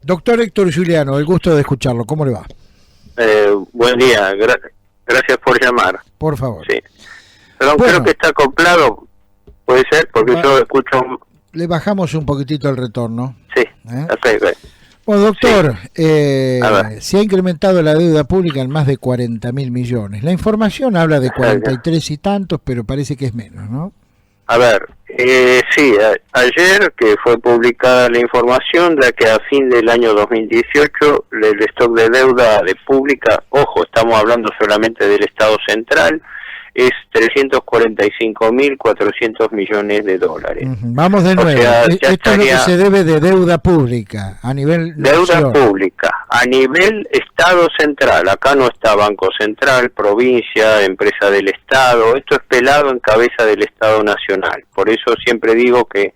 Doctor Héctor Giuliano, el gusto de escucharlo. ¿Cómo le va? Buen día, gracias por llamar. Por favor. Sí. Perdón, Bueno, creo que está acoplado, puede ser, porque yo escucho... Le bajamos un poquitito el retorno. Sí, ok. Bueno, doctor, Sí. se ha incrementado la deuda pública en más de 40.000 millones. La información habla de 43 y tantos, pero parece que es menos, ¿no? A ver, sí, ayer que fue publicada la información de que a fin del año 2018 el stock de deuda de pública, ojo, estamos hablando solamente del Estado central, es 345.400 millones de dólares. Vamos de nuevo. O sea, Esto es lo que se debe de deuda pública a nivel deuda nación. pública a nivel Estado central. Acá no está Banco Central, provincia, empresa del Estado. Esto es pelado en cabeza del Estado nacional. Por eso siempre digo que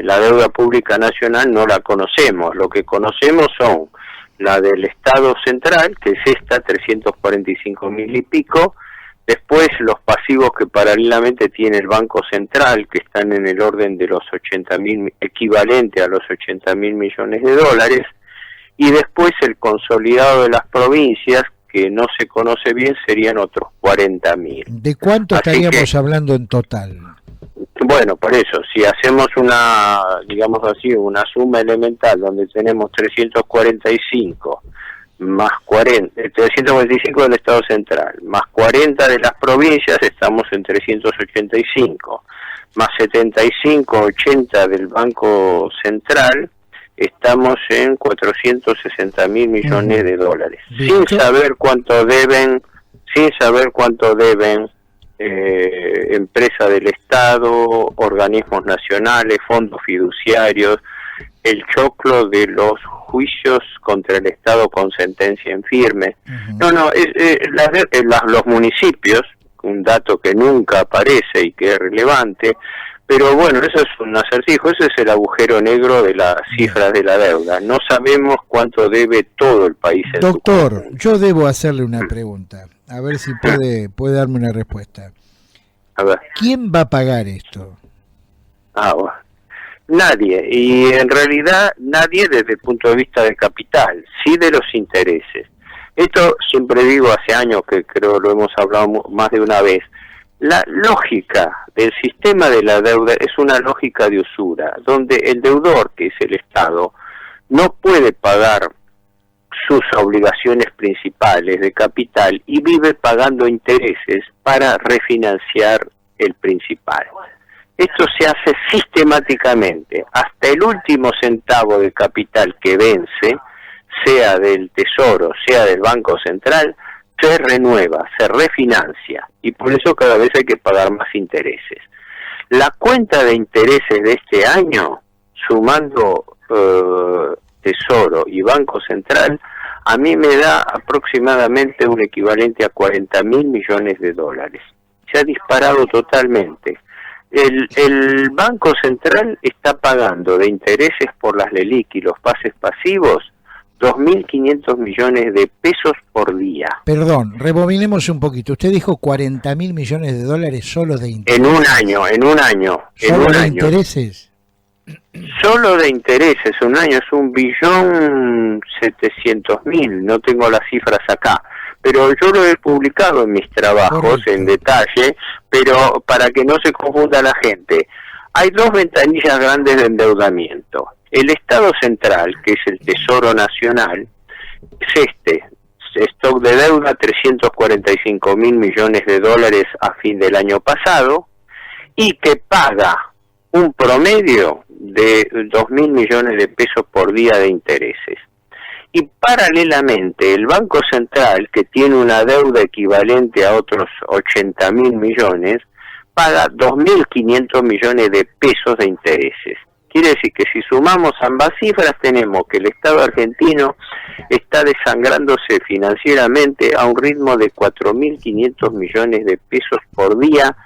la deuda pública nacional no la conocemos. Lo que conocemos son la del Estado central, que es esta, 345.000 y pico. Después los pasivos que paralelamente tiene el Banco Central, que están en el orden de los 80.000, equivalente a los 80.000 millones de dólares, y después el consolidado de las provincias, que no se conoce bien, serían otros 40.000. ¿De cuánto estaríamos hablando en total? Bueno, por eso, si hacemos una, digamos así, una suma elemental donde tenemos 345 más 345 del Estado Central, más 40 de las provincias, estamos en 385, más 75, 80 del Banco Central, estamos en 460.000 millones de dólares, sin saber cuánto deben, empresas del Estado, organismos nacionales, fondos fiduciarios, el choclo de los juicios contra el Estado con sentencia en firme. Los municipios, un dato que nunca aparece y que es relevante, pero bueno, eso es un acertijo, ese es el agujero negro de las cifras de la deuda. No sabemos cuánto debe todo el país. Doctor, yo debo hacerle una pregunta, a ver si puede darme una respuesta. A ver. ¿Quién va a pagar esto? Bueno. Nadie, y en realidad nadie desde el punto de vista del capital, sí de los intereses. Esto siempre digo, hace años que creo lo hemos hablado más de una vez, la lógica del sistema de la deuda es una lógica de usura, donde el deudor, que es el Estado, no puede pagar sus obligaciones principales de capital y vive pagando intereses para refinanciar el principal. Esto se hace sistemáticamente, hasta el último centavo de capital que vence, sea del Tesoro, sea del Banco Central, se renueva, se refinancia, y por eso cada vez hay que pagar más intereses. La cuenta de intereses de este año, sumando Tesoro y Banco Central, a mí me da aproximadamente un equivalente a 40.000 millones de dólares. Se ha disparado totalmente. El Banco Central está pagando de intereses por las LELIQ y los pases pasivos 2.500 millones de pesos por día. Perdón, rebobinemos un poquito. Usted dijo 40.000 millones de dólares solo de intereses. En un año. ¿Solo de intereses? Solo de intereses, un año es 1.700.000, no tengo las cifras acá. Pero yo lo he publicado en mis trabajos en detalle, pero para que no se confunda la gente. Hay dos ventanillas grandes de endeudamiento. El Estado Central, que es el Tesoro Nacional, es stock de deuda 345.000 millones de dólares a fin del año pasado, y que paga un promedio de 2.000 millones de pesos por día de intereses. Y paralelamente el Banco Central, que tiene una deuda equivalente a otros 80.000 millones, paga 2.500 millones de pesos de intereses. Quiere decir que si sumamos ambas cifras tenemos que el Estado argentino está desangrándose financieramente a un ritmo de 4.500 millones de pesos por día,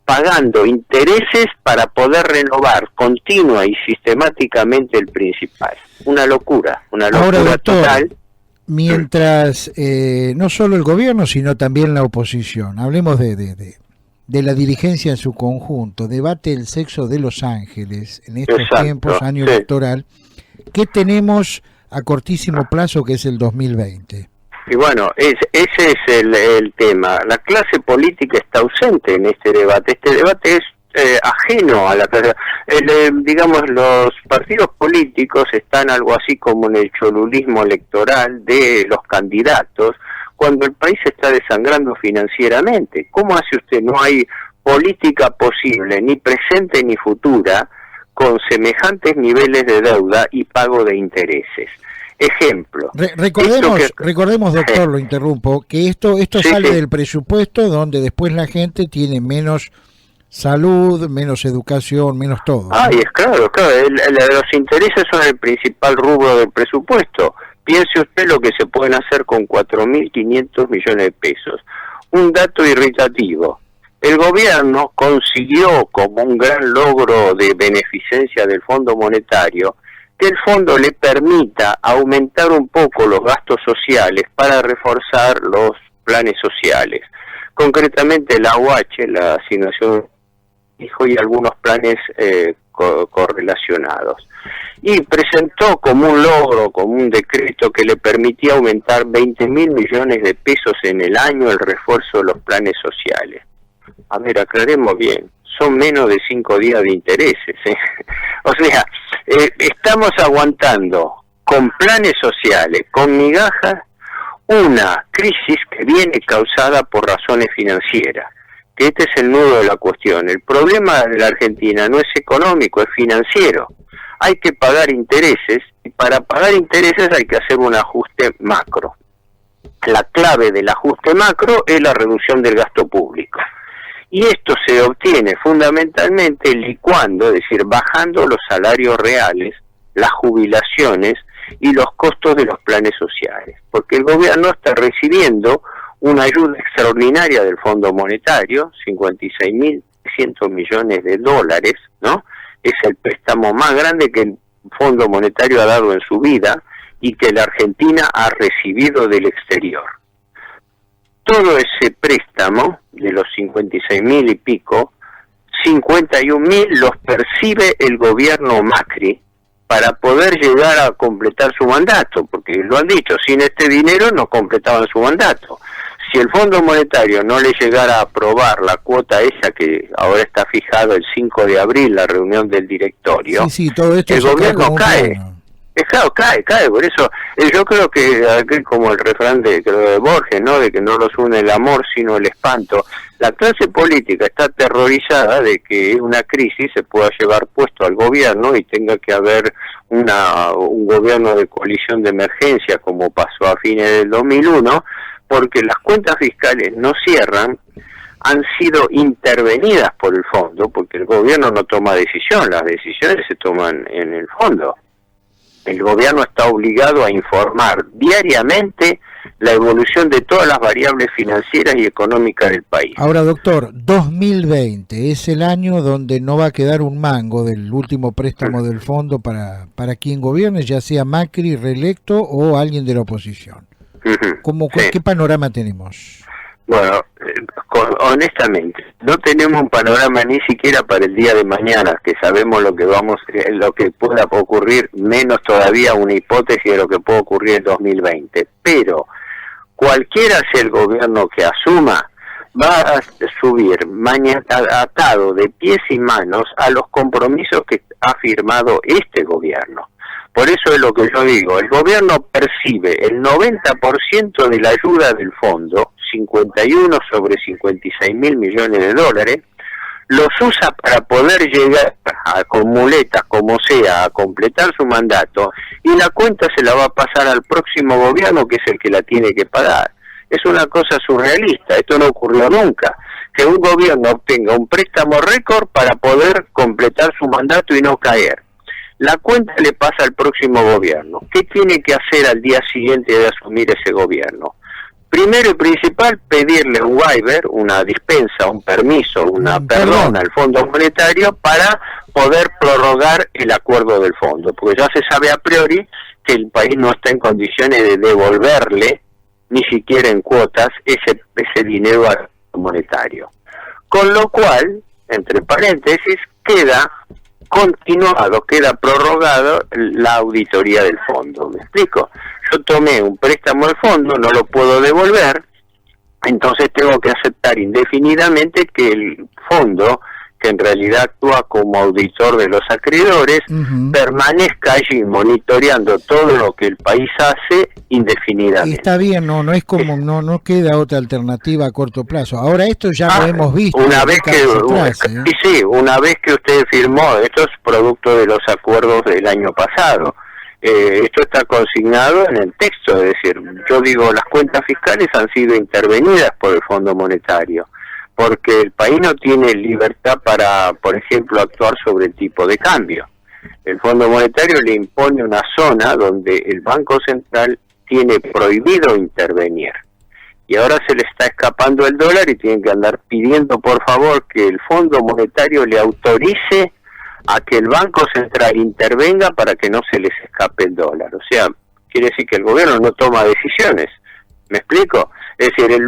pagando intereses para poder renovar continua y sistemáticamente el principal. Una locura Ahora, doctor, total. Mientras no solo el gobierno, sino también la oposición, hablemos de la dirigencia en su conjunto, debate el sexo de Los Ángeles en estos tiempos, año electoral, ¿qué tenemos a cortísimo plazo, que es el 2020. Y bueno, ese es el tema. La clase política está ausente en este debate. Este debate es ajeno a la clase. Digamos, los partidos políticos están algo así como en el cholulismo electoral de los candidatos, cuando el país se está desangrando financieramente. ¿Cómo hace usted? No hay política posible, ni presente ni futura, con semejantes niveles de deuda y pago de intereses. Ejemplo. Recordemos, doctor, lo interrumpo, que esto sale del presupuesto, donde después la gente tiene menos salud, menos educación, menos todo. Y es claro, los intereses son el principal rubro del presupuesto. Piense usted lo que se pueden hacer con 4.500 millones de pesos. Un dato irritativo. El gobierno consiguió, como un gran logro de beneficencia del Fondo Monetario, que el fondo le permita aumentar un poco los gastos sociales para reforzar los planes sociales. Concretamente la AUH, la asignación hijo, y algunos planes correlacionados. Y presentó como un logro, como un decreto que le permitía aumentar 20.000 millones de pesos en el año el refuerzo de los planes sociales. A ver, aclaremos bien, son menos de 5 días de intereses. O sea, estamos aguantando con planes sociales, con migajas, una crisis que viene causada por razones financieras. Que este es el nudo de la cuestión. El problema de la Argentina no es económico, es financiero. Hay que pagar intereses, y para pagar intereses hay que hacer un ajuste macro. La clave del ajuste macro es la reducción del gasto público. Y esto se obtiene fundamentalmente licuando, es decir, bajando los salarios reales, las jubilaciones y los costos de los planes sociales. Porque el gobierno está recibiendo una ayuda extraordinaria del Fondo Monetario, 56.100 millones de dólares, ¿no? Es el préstamo más grande que el Fondo Monetario ha dado en su vida y que la Argentina ha recibido del exterior. Todo ese préstamo, de los 56.000 y pico, 51.000 los percibe el gobierno Macri para poder llegar a completar su mandato, porque lo han dicho, sin este dinero no completaban su mandato. Si el Fondo Monetario no le llegara a aprobar la cuota esa que ahora está fijado el 5 de abril, la reunión del directorio, todo esto el gobierno cae. Claro, cae, por eso yo creo que como el refrán de Borges, ¿no? De que no los une el amor sino el espanto. La clase política está aterrorizada de que una crisis se pueda llevar puesto al gobierno y tenga que haber un gobierno de coalición de emergencia como pasó a fines del 2001, porque las cuentas fiscales no cierran, han sido intervenidas por el fondo, porque el gobierno no toma decisión, las decisiones se toman en el fondo. El gobierno está obligado a informar diariamente la evolución de todas las variables financieras y económicas del país. Ahora, doctor, 2020 es el año donde no va a quedar un mango del último préstamo del fondo para quien gobierne, ya sea Macri, reelecto o alguien de la oposición. ¿Qué panorama tenemos? Bueno, honestamente, no tenemos un panorama ni siquiera para el día de mañana, que sabemos lo que pueda ocurrir, menos todavía una hipótesis de lo que puede ocurrir en 2020. Pero cualquiera sea el gobierno que asuma, va a subir atado de pies y manos a los compromisos que ha firmado este gobierno. Por eso es lo que yo digo, el gobierno percibe el 90% de la ayuda del fondo, 51 sobre 56.000 millones de dólares, los usa para poder llegar con muletas, como sea, a completar su mandato, y la cuenta se la va a pasar al próximo gobierno, que es el que la tiene que pagar. Es una cosa surrealista, esto no ocurrió nunca, que un gobierno obtenga un préstamo récord para poder completar su mandato y no caer. La cuenta le pasa al próximo gobierno. ¿Qué tiene que hacer al día siguiente de asumir ese gobierno? Primero y principal, pedirle un waiver, una dispensa, un permiso, una perdón al Fondo Monetario para poder prorrogar el acuerdo del fondo, porque ya se sabe a priori que el país no está en condiciones de devolverle, ni siquiera en cuotas, ese dinero al Fondo Monetario. Con lo cual, entre paréntesis, queda continuado, queda prorrogado la auditoría del fondo. ¿Me explico? Yo tomé un préstamo del fondo, no lo puedo devolver, entonces tengo que aceptar indefinidamente que el fondo, que en realidad actúa como auditor de los acreedores, permanezca allí monitoreando todo lo que el país hace indefinidamente. Y está bien, no es como, no queda otra alternativa a corto plazo. Ahora esto ya lo hemos visto. Una vez que usted firmó, esto es producto de los acuerdos del año pasado. Esto está consignado en el texto, es decir, yo digo, las cuentas fiscales han sido intervenidas por el Fondo Monetario, porque el país no tiene libertad para, por ejemplo, actuar sobre el tipo de cambio. El Fondo Monetario le impone una zona donde el Banco Central tiene prohibido intervenir. Y ahora se le está escapando el dólar y tienen que andar pidiendo, por favor, que el Fondo Monetario le autorice a que el Banco Central intervenga para que no se les escape el dólar. O sea, quiere decir que el gobierno no toma decisiones. ¿Me explico? Es decir,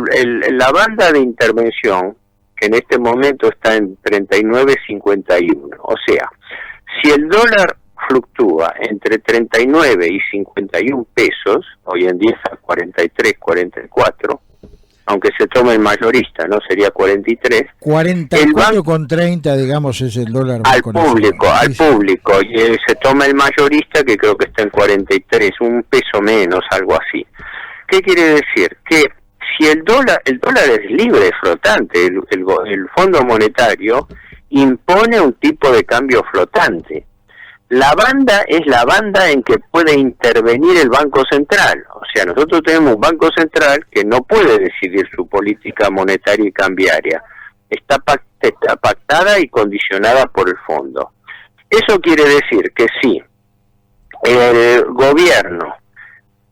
la banda de intervención, que en este momento está en 39.51, o sea, si el dólar fluctúa entre 39 y 51 pesos, hoy en día está 43, 44, aunque se tome el mayorista, ¿no? Sería 43. 44,30, digamos, es el dólar. Al público, y se toma el mayorista, que creo que está en 43, un peso menos, algo así. ¿Qué quiere decir? Que si el dólar es libre, flotante, el Fondo Monetario impone un tipo de cambio flotante. La banda es la banda en que puede intervenir el Banco Central. O sea, nosotros tenemos un Banco Central que no puede decidir su política monetaria y cambiaria. Está pactada y condicionada por el fondo. Eso quiere decir que si el gobierno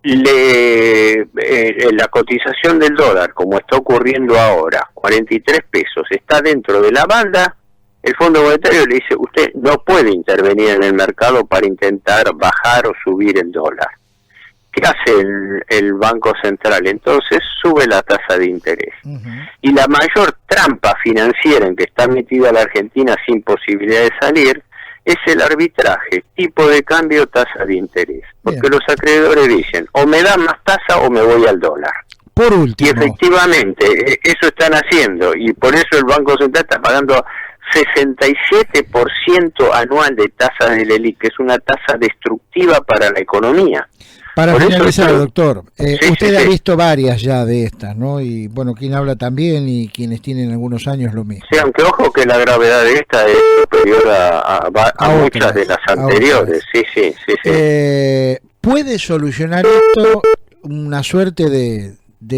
la cotización del dólar, como está ocurriendo ahora, 43 pesos, está dentro de la banda, el Fondo Monetario le dice, usted no puede intervenir en el mercado para intentar bajar o subir el dólar. ¿Qué hace el Banco Central? Entonces sube la tasa de interés. Y la mayor trampa financiera en que está metida la Argentina sin posibilidad de salir es el arbitraje, tipo de cambio, tasa de interés. Porque los acreedores dicen, o me dan más tasa o me voy al dólar. Por último. Y efectivamente, eso están haciendo, y por eso el Banco Central está pagando 67% anual de tasa del ELIC, que es una tasa destructiva para la economía. Para finalizar, doctor, usted ha visto varias ya de estas, ¿no? Y bueno, quien habla también y quienes tienen algunos años lo mismo. Sí, aunque ojo que la gravedad de esta es superior a muchas de las anteriores. Sí. ¿Puede solucionar esto una suerte de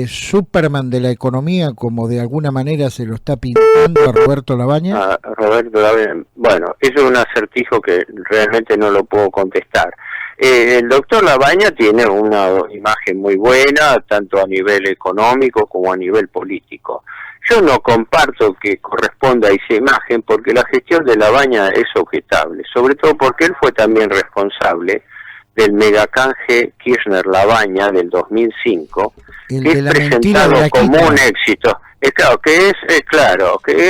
Superman de la economía, como de alguna manera se lo está pintando a Roberto Labaña? Roberto Labaña, bueno, eso es un acertijo que realmente no lo puedo contestar. El doctor Labaña tiene una imagen muy buena, tanto a nivel económico como a nivel político. Yo no comparto que corresponda a esa imagen, porque la gestión de Labaña es objetable, sobre todo porque él fue también responsable del megacanje Kirchner-Labaña del 2005, que es presentado como un éxito. Que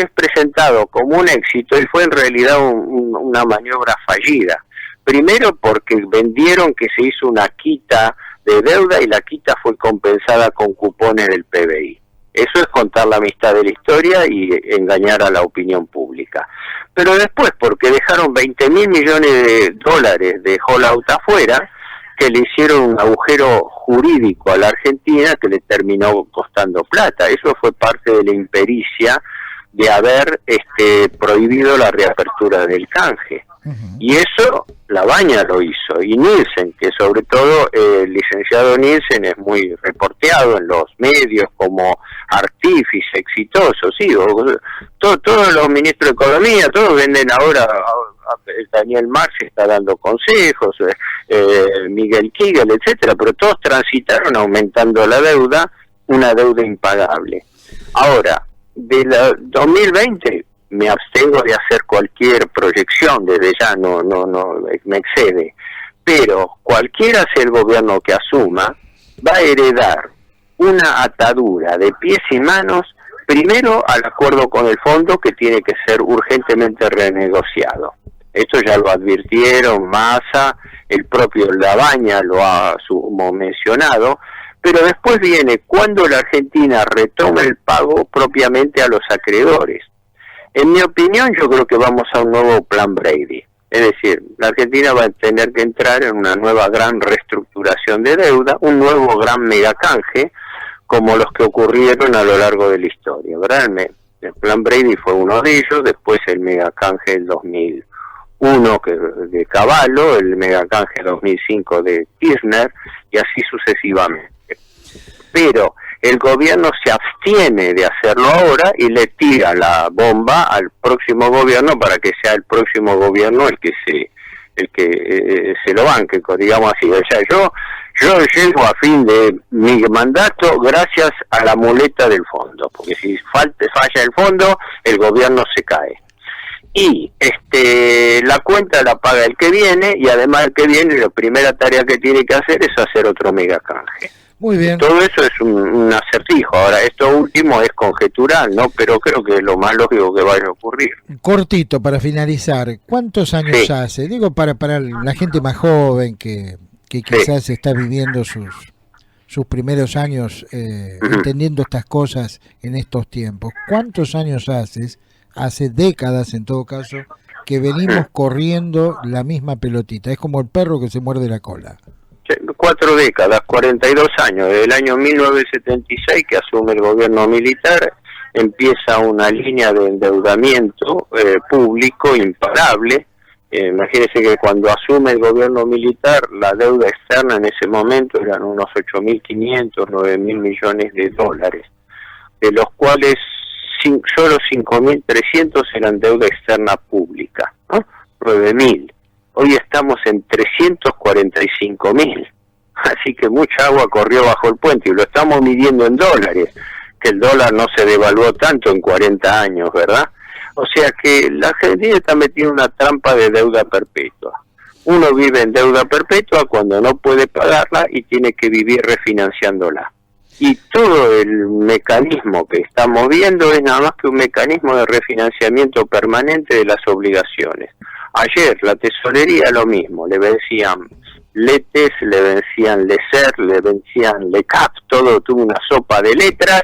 es presentado como un éxito y fue en realidad una maniobra fallida. Primero porque vendieron que se hizo una quita de deuda y la quita fue compensada con cupones del PBI. Eso es contar la mitad de la historia y engañar a la opinión pública. Pero después porque dejaron 20.000 millones de dólares de holdout afuera, que le hicieron un agujero jurídico a la Argentina que le terminó costando plata. Eso fue parte de la impericia de haber prohibido la reapertura del canje. Y eso Labaña lo hizo, y Nielsen, que sobre todo el licenciado Nielsen es muy reporteado en los medios como artífice exitoso, sí, todos los ministros de Economía, todos venden ahora, Daniel Marx está dando consejos, Miguel Kigel, etcétera, pero todos transitaron aumentando la deuda, una deuda impagable. Ahora, de la 2020 me abstengo de hacer cualquier proyección, desde ya no me excede, pero cualquiera sea el gobierno que asuma, va a heredar una atadura de pies y manos, primero al acuerdo con el fondo, que tiene que ser urgentemente renegociado. Esto ya lo advirtieron Massa, el propio Labaña lo ha mencionado, pero después viene cuando la Argentina retoma el pago propiamente a los acreedores. En mi opinión, yo creo que vamos a un nuevo plan Brady. Es decir, la Argentina va a tener que entrar en una nueva gran reestructuración de deuda, un nuevo gran megacanje, como los que ocurrieron a lo largo de la historia, ¿verdad? El plan Brady fue uno de ellos, después el megacanje del 2001 de Cavallo, el megacanje 2005 de Kirchner, y así sucesivamente. Pero el gobierno se abstiene de hacerlo ahora y le tira la bomba al próximo gobierno para que sea el próximo gobierno el que se lo banque, digamos así. O sea, yo llego a fin de mi mandato gracias a la muleta del fondo, porque si falla el fondo, el gobierno se cae. Y la cuenta la paga el que viene, y además el que viene, la primera tarea que tiene que hacer es hacer otro megacanje. Muy bien. Todo eso es un acertijo. Ahora, esto último es conjetural, ¿no? Pero creo que es lo más lógico que vaya a ocurrir. Cortito, para finalizar, ¿cuántos años hace? Digo, para la gente más joven que quizás está viviendo sus primeros años entendiendo estas cosas en estos tiempos. ¿Cuántos años hace décadas en todo caso, que venimos corriendo la misma pelotita? Es como el perro que se muerde la cola. 4 décadas, 42 años, desde el año 1976 que asume el gobierno militar, empieza una línea de endeudamiento público imparable. Imagínense que cuando asume el gobierno militar, la deuda externa en ese momento eran unos 8.500, 9.000 millones de dólares, de los cuales solo 5.300 eran deuda externa pública, ¿no? 9.000. Hoy estamos en 345.000, así que mucha agua corrió bajo el puente, y lo estamos midiendo en dólares, que el dólar no se devaluó tanto en 40 años, ¿verdad? O sea que la Argentina está metida en una trampa de deuda perpetua. Uno vive en deuda perpetua cuando no puede pagarla y tiene que vivir refinanciándola. Y todo el mecanismo que estamos viendo es nada más que un mecanismo de refinanciamiento permanente de las obligaciones. Ayer la tesorería lo mismo, le vencían Letes, le vencían Lecer, le vencían Lecap, todo tuvo una sopa de letras.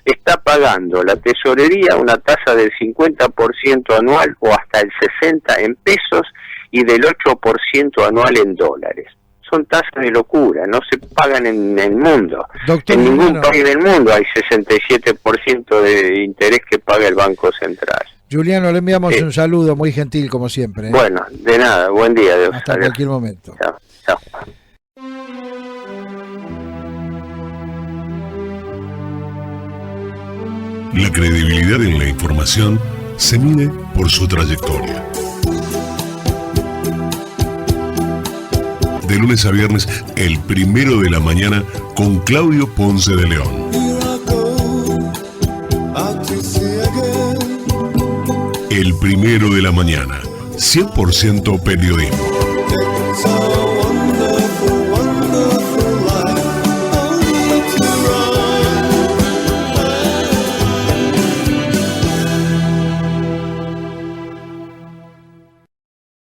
Está pagando la tesorería una tasa del 50% anual o hasta el 60% en pesos y del 8% anual en dólares. Son tasas de locura, no se pagan en el mundo. Doctor, en ningún país del mundo hay 67% de interés que paga el Banco Central. Juliano, le enviamos un saludo muy gentil como siempre. Bueno, de nada, buen día. Dios. Hasta cualquier momento. Chao, chao. La credibilidad en la información se mide por su trayectoria. De lunes a viernes, el 1 de la mañana, con Claudio Ponce de León. El 1 de la mañana, 100% periodismo.